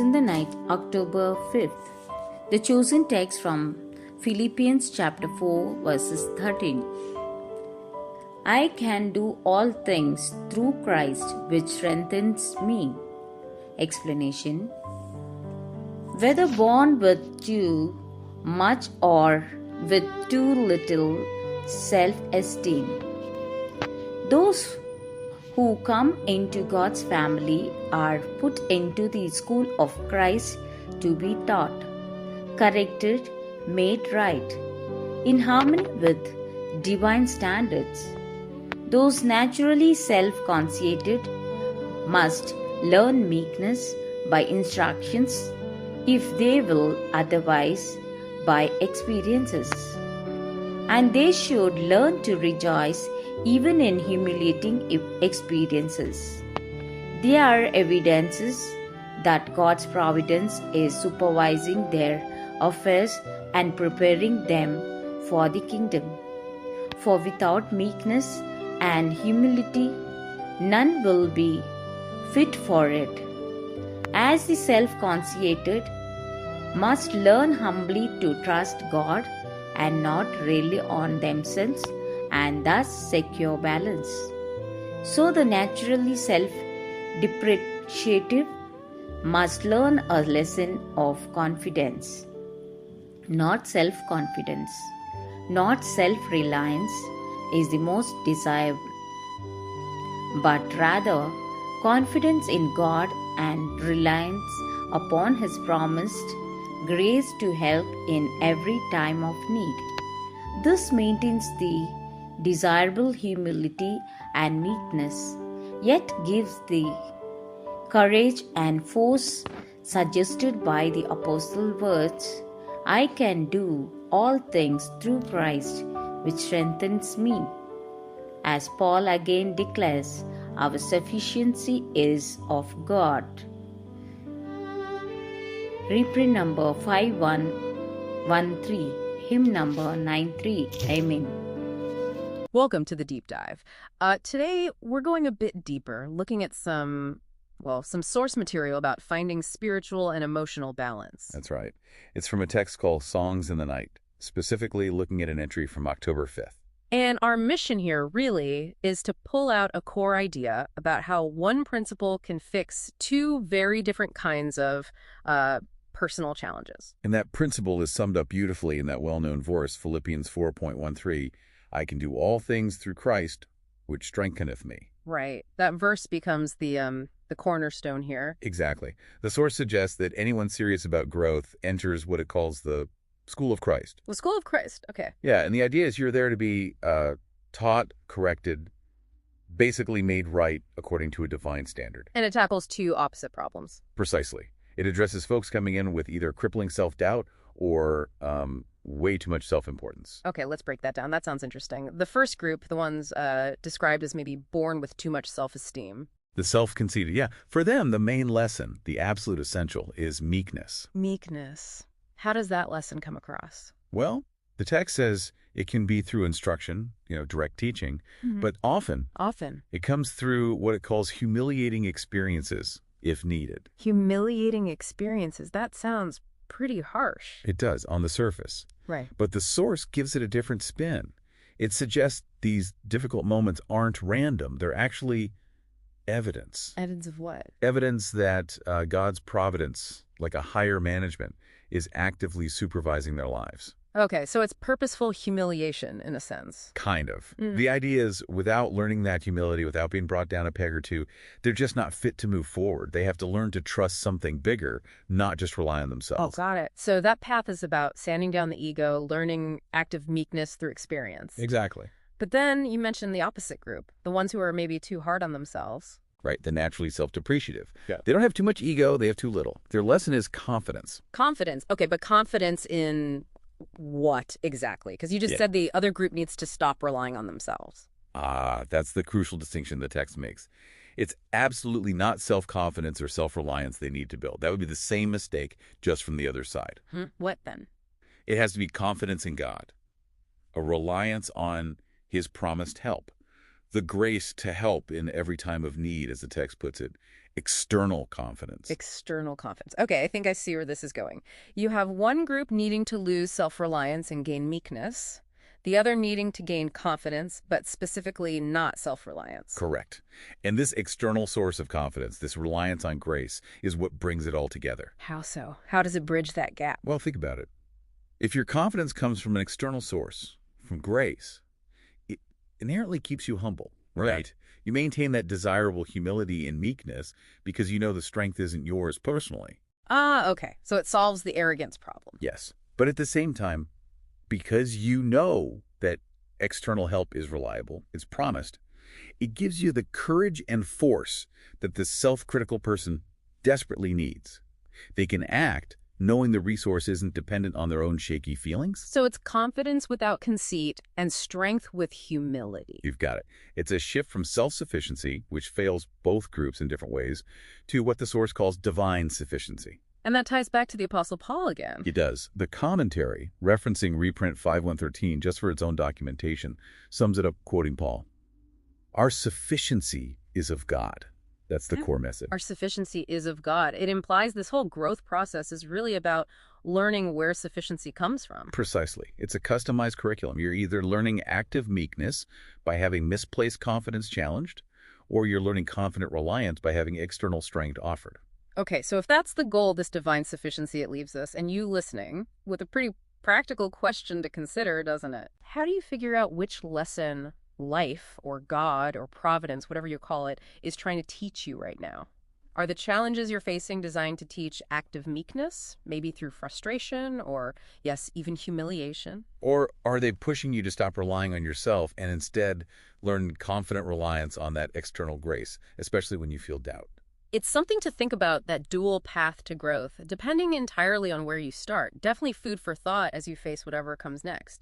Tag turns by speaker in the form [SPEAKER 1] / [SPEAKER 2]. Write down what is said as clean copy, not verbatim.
[SPEAKER 1] in the Night, October 5th. The chosen text from Philippians chapter 4, verses 13. I can do all things through Christ which strengthens me. Explanation. Whether born with too much or with too little self-esteem, those who come into God's family are put into the school of Christ to be taught, corrected, made right, in harmony with divine standards. Those naturally self-conceited must learn meekness by instructions, if they will otherwise by experiences. And they should learn to rejoice even in humiliating experiences. They are evidences that God's providence is supervising their affairs and preparing them for the kingdom. For without meekness and humility, none will be fit for it. As the self-conceited must learn humbly to trust God and not rely on themselves, and thus secure balance. So the naturally self-depreciative must learn a lesson of confidence, not self-confidence, not self-reliance is the most desirable, but rather confidence in God and reliance upon His promised grace to help in every time of need. This maintains the desirable humility and meekness, yet gives the courage and force suggested by the apostle words, I can do all things through Christ which strengthens me. As Paul again declares, our sufficiency is of God. Reprint number 5113, hymn number 93. Amen.
[SPEAKER 2] Welcome to the Deep Dive. Today, we're going a bit deeper, looking at some source material about finding spiritual and emotional balance.
[SPEAKER 3] That's right. It's from a text called Songs in the Night, specifically looking at an entry from October 5th.
[SPEAKER 2] And our mission here really is to pull out a core idea about how one principle can fix two very different kinds of personal challenges.
[SPEAKER 3] And that principle is summed up beautifully in that well-known verse, Philippians 4:13, I can do all things through Christ, which strengtheneth me.
[SPEAKER 2] Right. That verse becomes the cornerstone here.
[SPEAKER 3] Exactly. The source suggests that anyone serious about growth enters what it calls the School of Christ.
[SPEAKER 2] The School of Christ. Okay.
[SPEAKER 3] Yeah, and the idea is you're there to be taught, corrected, basically made right according to a divine standard.
[SPEAKER 2] And it tackles two opposite problems.
[SPEAKER 3] Precisely. It addresses folks coming in with either crippling self-doubt or way too much self-importance.
[SPEAKER 2] Okay, let's break that down. That sounds interesting. The first group, the ones described as maybe born with too much self-esteem.
[SPEAKER 3] The self-conceited, yeah. For them, the main lesson, the absolute essential, is meekness.
[SPEAKER 2] Meekness. How does that lesson come across?
[SPEAKER 3] Well, the text says it can be through instruction, direct teaching, but often it comes through what it calls humiliating experiences, if needed.
[SPEAKER 2] Humiliating experiences. That sounds pretty harsh.
[SPEAKER 3] It does, on the surface.
[SPEAKER 2] Right.
[SPEAKER 3] But the source gives it a different spin. It suggests these difficult moments aren't random. They're actually evidence.
[SPEAKER 2] Evidence of what?
[SPEAKER 3] Evidence that God's providence, like a higher management, is actively supervising their lives.
[SPEAKER 2] Okay, so it's purposeful humiliation in a sense.
[SPEAKER 3] Kind of. The idea is without learning that humility, without being brought down a peg or two, they're just not fit to move forward. They have to learn to trust something bigger, not just rely on themselves.
[SPEAKER 2] Oh, got it. So that path is about sanding down the ego, learning active meekness through experience.
[SPEAKER 3] Exactly.
[SPEAKER 2] But then you mentioned the opposite group, the ones who are maybe too hard on themselves.
[SPEAKER 3] Right, the naturally self-depreciative.
[SPEAKER 4] Yeah.
[SPEAKER 3] They don't have too much ego, they have too little. Their lesson is confidence.
[SPEAKER 2] Confidence. Okay, but confidence in what exactly? Because you just said the other group needs to stop relying on themselves.
[SPEAKER 3] That's the crucial distinction the text makes. It's absolutely not self-confidence or self-reliance they need to build. That would be the same mistake, just from the other side.
[SPEAKER 2] What then?
[SPEAKER 3] It has to be confidence in God, a reliance on His promised help. The grace to help in every time of need, as the text puts it. External confidence.
[SPEAKER 2] External confidence. Okay, I think I see where this is going. You have one group needing to lose self-reliance and gain meekness, the other needing to gain confidence, but specifically not self-reliance.
[SPEAKER 3] Correct. And this external source of confidence, this reliance on grace, is what brings it all together.
[SPEAKER 2] How so? How does it bridge that gap?
[SPEAKER 3] Well, think about it. If your confidence comes from an external source, from grace, it inherently keeps you humble, right? You maintain that desirable humility and meekness because you know the strength isn't yours personally.
[SPEAKER 2] Ah, okay. So it solves the arrogance problem.
[SPEAKER 3] Yes. But at the same time, because you know that external help is reliable, it's promised, it gives you the courage and force that the self-critical person desperately needs. They can act knowing the resource isn't dependent on their own shaky feelings.
[SPEAKER 2] So it's confidence without conceit and strength with humility.
[SPEAKER 3] You've got it. It's a shift from self-sufficiency, which fails both groups in different ways, to what the source calls divine sufficiency.
[SPEAKER 2] And that ties back to the Apostle Paul again.
[SPEAKER 3] It does. The commentary, referencing reprint 5:113 just for its own documentation, sums it up quoting Paul. Our sufficiency is of God. That's the core message.
[SPEAKER 2] Our sufficiency is of God. It implies this whole growth process is really about learning where sufficiency comes from.
[SPEAKER 3] Precisely. It's a customized curriculum. You're either learning active meekness by having misplaced confidence challenged, or you're learning confident reliance by having external strength offered.
[SPEAKER 2] Okay, so if that's the goal, this divine sufficiency, it leaves us, and you listening, with a pretty practical question to consider, doesn't it? How do you figure out which lesson life or God or providence, whatever you call it, is trying to teach you right now? Are the challenges you're facing designed to teach active meekness, maybe through frustration or, yes, even humiliation?
[SPEAKER 3] Or are they pushing you to stop relying on yourself and instead learn confident reliance on that external grace, especially when you feel doubt?
[SPEAKER 2] It's something to think about, that dual path to growth, depending entirely on where you start. Definitely food for thought as you face whatever comes next.